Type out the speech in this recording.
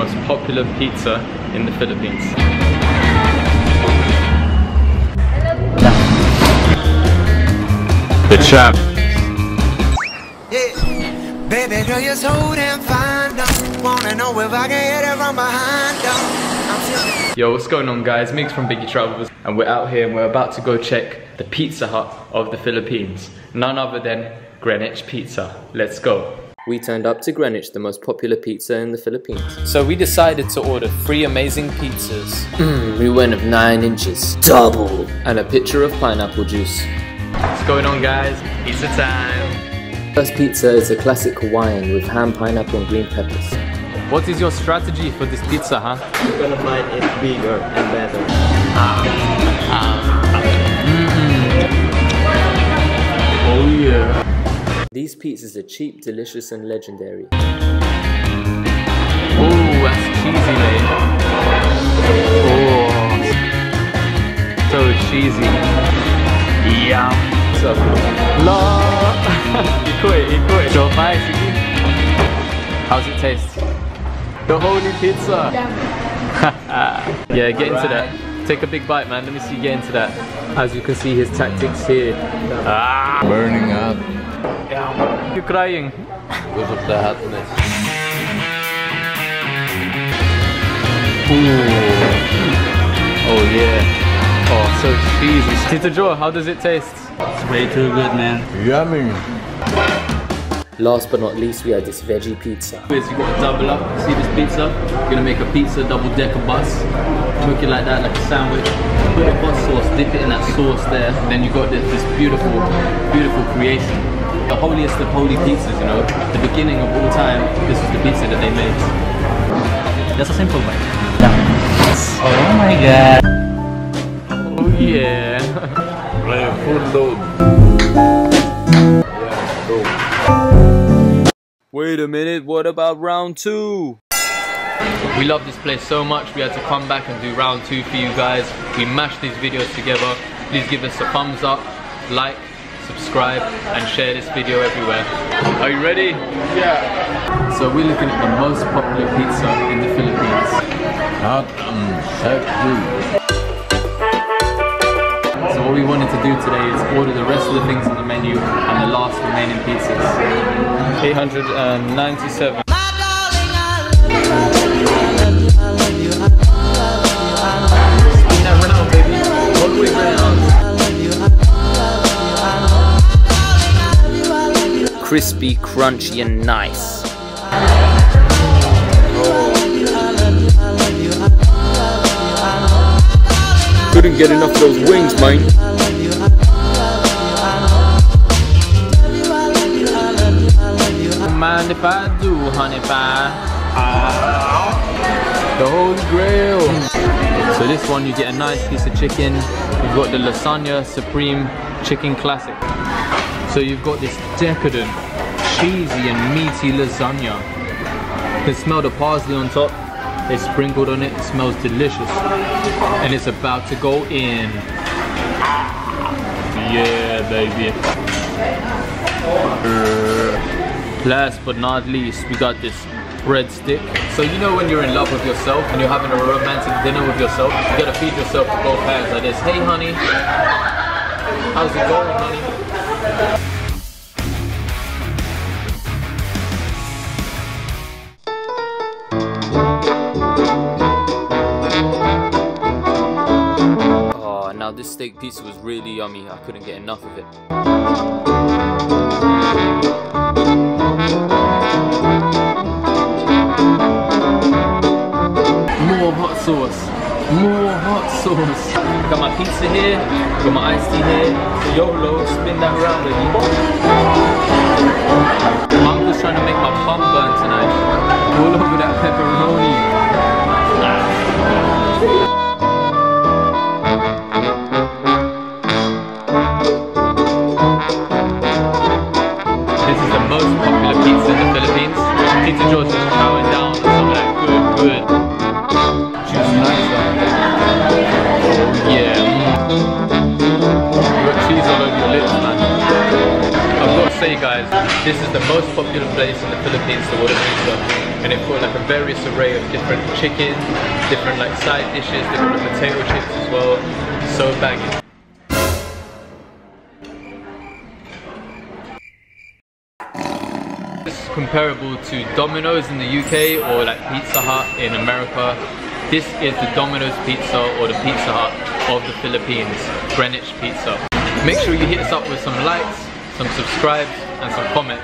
most popular pizza in the Philippines. The champ. Yeah. Baby girl, you're so damn fine. Don't wanna know if I can hit it from behind. Yo, what's going on, guys? Migs from Biggie Travels, and we're out here and we're about to go check the Pizza Hut of the Philippines. None other than Greenwich Pizza. Let's go. We turned up to Greenwich, the most popular pizza in the Philippines. So we decided to order 3 amazing pizzas. We went of 9 inches, double, and a pitcher of pineapple juice. What's going on, guys? Pizza time. First pizza is a classic Hawaiian with ham, pineapple, and green peppers. What is your strategy for this pizza, huh? You're gonna find it bigger and better. Oh yeah. These pizzas are cheap, delicious, and legendary. Oh, that's cheesy, mate. Oh, so cheesy. Yum. So, la. Ikoi. So nice. How's it taste? The holy pizza. Yeah, get into that. Take a big bite, man. Let me see you get into that. As you can see, his tactics here. Burning up. You're crying. Because of the hotness. Ooh. Oh yeah. Oh, so cheesy. Tito Joe, how does it taste? It's way too good, man. Yummy. Last but not least, we have this veggie pizza. You've got to double up. See this pizza? You're gonna make a pizza double-decker bus. Cook it like that, like a sandwich. Put the hot sauce, dip it in that sauce there. And then you got this beautiful, beautiful creation. The holiest of holy pizzas, you know. The beginning of all time, this is the pizza that they made. That's a simple way. Oh my god. Oh yeah. Like a full load. Wait a minute, what about round 2? We love this place so much, we had to come back and do round 2 for you guys. We mashed these videos together. Please give us a thumbs up, like, subscribe, and share this video everywhere. Are you ready? Yeah. So we're looking at the most popular pizza in the Philippines. Hot and sexy. So what we wanted to do today is order the rest of the things on the menu and the last remaining pizzas. 897. Spin that round, baby. All the way round. Crispy, crunchy, and nice. Couldn't get enough of those wings, man. Mind if I do, honey pie? The Holy Grail. So this one, you get a nice piece of chicken. You've got the lasagna supreme chicken classic. So you've got this decadent, cheesy and meaty lasagna. You can smell the parsley on top. They sprinkled on it. It smells delicious. And it's about to go in. Yeah, baby. Last but not least, we got this breadstick. So you know when you're in love with yourself and you're having a romantic dinner with yourself, you gotta feed yourself with both hands like this. Hey honey, how's it going, honey? Oh, now this steak pizza was really yummy. I couldn't get enough of it. More hot sauce. More hot sauce. Got my pizza here. Got my iced tea here. YOLO, spin that round, baby. I'm just trying to make my bum burn tonight. All over that pepperoni. This is the most popular pizza in the Philippines. Pizza George is chowing down on some of that good. Juicy pizza. Yeah. You got cheese all over your lips, man. I've got to say, guys, this is the most popular place in the Philippines to order pizza. and it put like a various array of different chicken, different like side dishes, different potato chips as well. So banging. This is comparable to Domino's in the UK or like Pizza Hut in America. This is the Domino's pizza or the Pizza Hut of the Philippines, Greenwich pizza. Make sure you hit us up with some likes, some subscribes and some comments.